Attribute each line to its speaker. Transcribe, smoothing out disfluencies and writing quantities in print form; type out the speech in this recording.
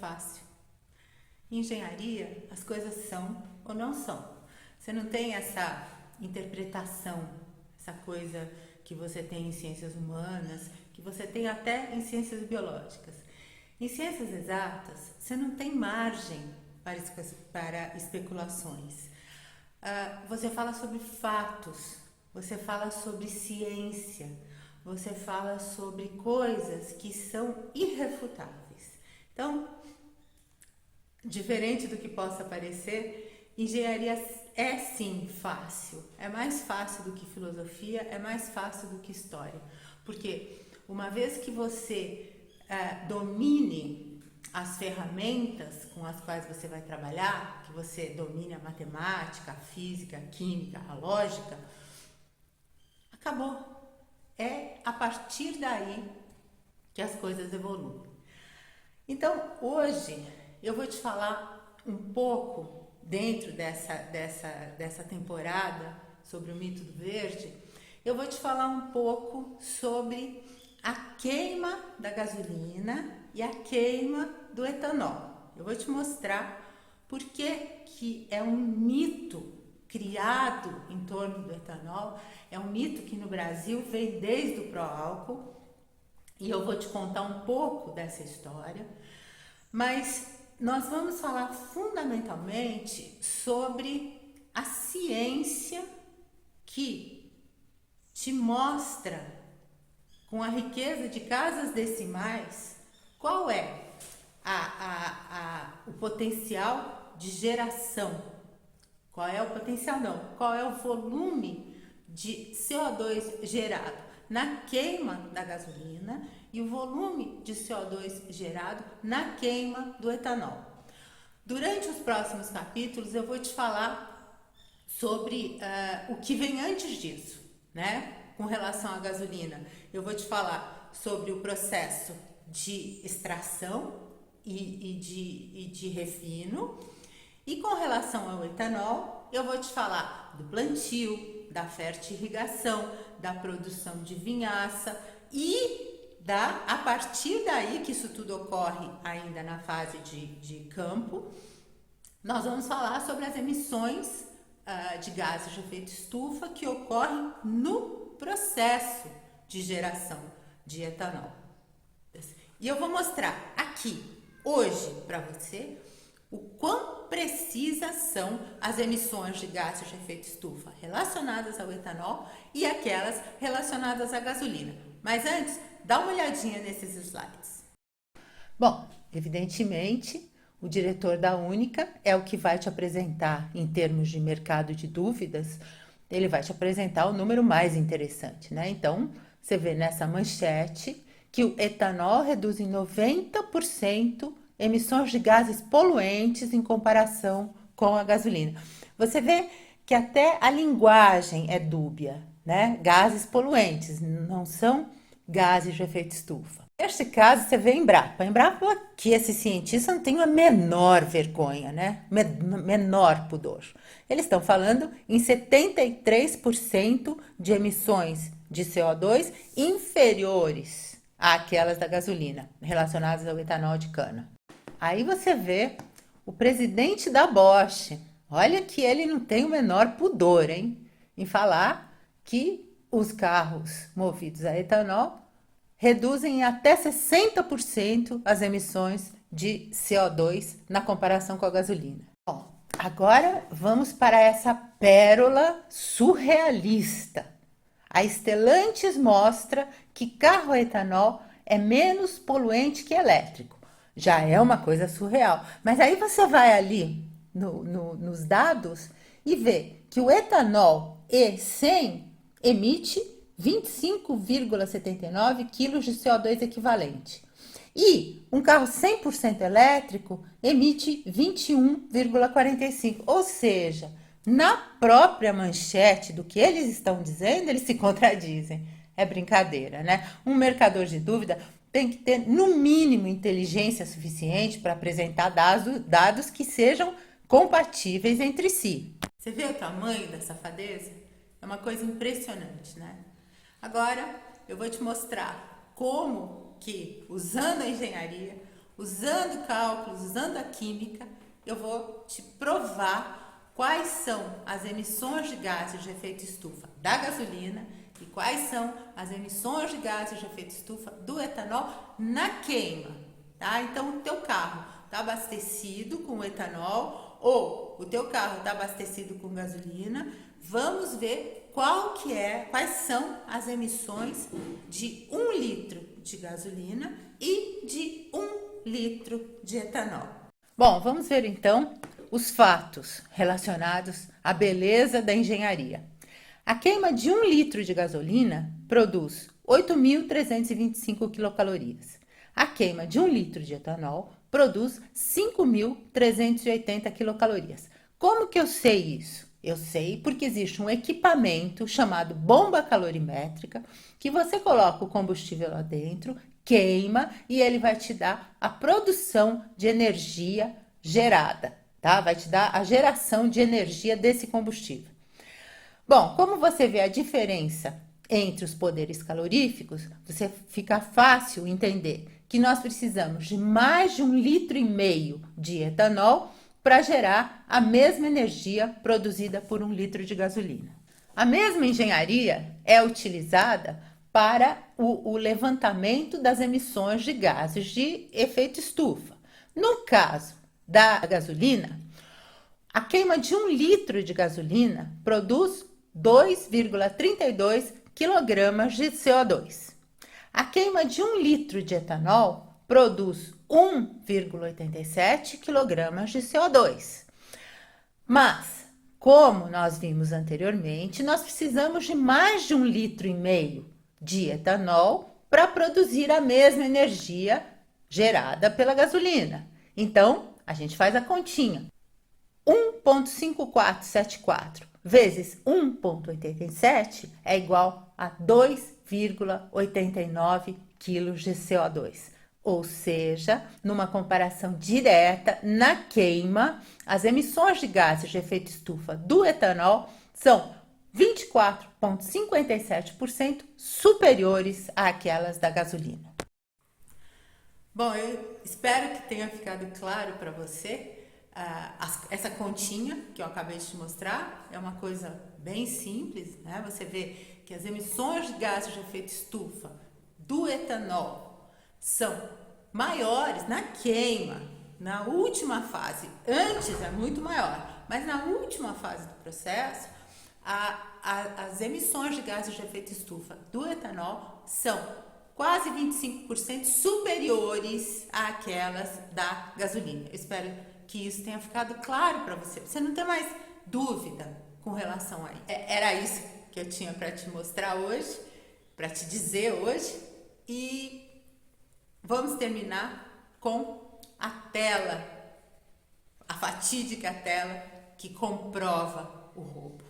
Speaker 1: fácil. Em engenharia, as coisas são ou não são. Você não tem essa interpretação, essa coisa que você tem em ciências humanas, que você tem até em ciências biológicas. Em ciências exatas, você não tem margem para especulações. Você fala sobre fatos, você fala sobre ciência, você fala sobre coisas que são irrefutáveis. Então, diferente do que possa parecer, engenharia é sim fácil. É mais fácil do que filosofia, é mais fácil do que história. Porque uma vez que você domine as ferramentas com as quais você vai trabalhar, que você domine a matemática, a física, a química, a lógica, acabou. É a partir daí que as coisas evoluem. Então, hoje eu vou te falar um pouco, dentro dessa temporada, sobre o mito do verde, eu vou te falar um pouco sobre a queima da gasolina e a queima do etanol. Eu vou te mostrar por que é um mito criado em torno do etanol, é um mito que no Brasil vem desde o pró-álcool, e eu vou te contar um pouco dessa história, mas nós vamos falar fundamentalmente sobre a ciência que te mostra, com a riqueza de casas decimais, qual é o potencial de geração. Qual é o potencial não, qual é o volume de CO2 gerado na queima da gasolina e o volume de CO2 gerado na queima do etanol. Durante os próximos capítulos eu vou te falar sobre o que vem antes disso, né? Com relação à gasolina, eu vou te falar sobre o processo de extração e de refino. E com relação ao etanol, eu vou te falar do plantio, da fertirrigação, da produção de vinhaça e a partir daí, que isso tudo ocorre ainda na fase de campo, nós vamos falar sobre as emissões de gases de efeito estufa que ocorrem no processo de geração de etanol. E eu vou mostrar aqui, hoje, para você, o quão precisas são as emissões de gases de efeito estufa relacionadas ao etanol e aquelas relacionadas à gasolina. Mas antes, dá uma olhadinha nesses slides. Bom, evidentemente, o diretor da Única é o que vai te apresentar, em termos de mercado de dúvidas, ele vai te apresentar o número mais interessante, né? Então, você vê nessa manchete que o etanol reduz em 90% emissões de gases poluentes em comparação com a gasolina. Você vê que até a linguagem é dúbia, né? Gases poluentes, não são gases de efeito estufa. Neste caso, você vê a Embrapa. A Embrapa, que esse cientista não tem a menor vergonha, né? Menor pudor. Eles estão falando em 73% de emissões de CO2 inferiores àquelas da gasolina, relacionadas ao etanol de cana. Aí você vê o presidente da Bosch. Olha que ele não tem o menor pudor, hein? Em falar que os carros movidos a etanol reduzem em até 60% as emissões de CO2 na comparação com a gasolina. Bom, agora vamos para essa pérola surrealista. A Stellantis mostra que carro a etanol é menos poluente que elétrico. Já é uma coisa surreal. Mas aí você vai ali nos dados e vê que o etanol E100 emite 25,79 kg de CO2 equivalente. E um carro 100% elétrico emite 21,45. Ou seja, na própria manchete do que eles estão dizendo, eles se contradizem. É brincadeira, né? Um mercador de dúvida tem que ter, no mínimo, inteligência suficiente para apresentar dados que sejam compatíveis entre si. Você vê o tamanho da safadeza? É uma coisa impressionante, né? Agora, eu vou te mostrar como que, usando a engenharia, usando cálculos, usando a química, eu vou te provar quais são as emissões de gases de efeito estufa da gasolina e quais são as emissões de gases de efeito estufa do etanol na queima, tá? Então, o teu carro está abastecido com etanol ou o teu carro está abastecido com gasolina. Vamos ver quais são as emissões de 1 litro de gasolina e de 1 litro de etanol. Bom, vamos ver então os fatos relacionados à beleza da engenharia. A queima de 1 litro de gasolina produz 8.325 quilocalorias. A queima de 1 litro de etanol produz 5.380 quilocalorias. Como que eu sei isso? Eu sei porque existe um equipamento chamado bomba calorimétrica que você coloca o combustível lá dentro, queima e ele vai te dar a produção de energia gerada, tá? Vai te dar a geração de energia desse combustível. Bom, como você vê a diferença entre os poderes caloríficos, você fica fácil entender que nós precisamos de mais de 1,5 litro de etanol para gerar a mesma energia produzida por 1 litro de gasolina. A mesma engenharia é utilizada para o levantamento das emissões de gases de efeito estufa. No caso da gasolina, a queima de 1 litro de gasolina produz 2,32 kg de CO2. A queima de 1 litro de etanol produz 1,87 kg de CO2. Mas, como nós vimos anteriormente, nós precisamos de mais de 1,5 litro de etanol para produzir a mesma energia gerada pela gasolina. Então, a gente faz a continha. 1,5474 vezes 1,87 é igual a 2,89 kg de CO2. Ou seja, numa comparação direta, na queima, as emissões de gases de efeito estufa do etanol são 24,57% superiores àquelas da gasolina. Bom, eu espero que tenha ficado claro para você. Essa continha que eu acabei de te mostrar é uma coisa bem simples, né? Você vê que as emissões de gases de efeito estufa do etanol são maiores na queima, na última fase. Antes é muito maior, mas na última fase do processo, as emissões de gases de efeito estufa do etanol são quase 25% superiores àquelas da gasolina. Eu espero que isso tenha ficado claro para você. Você não tem mais dúvida com relação a isso. Era isso que eu tinha para te mostrar hoje, para te dizer hoje. E vamos terminar com a tela, a fatídica tela que comprova o roubo.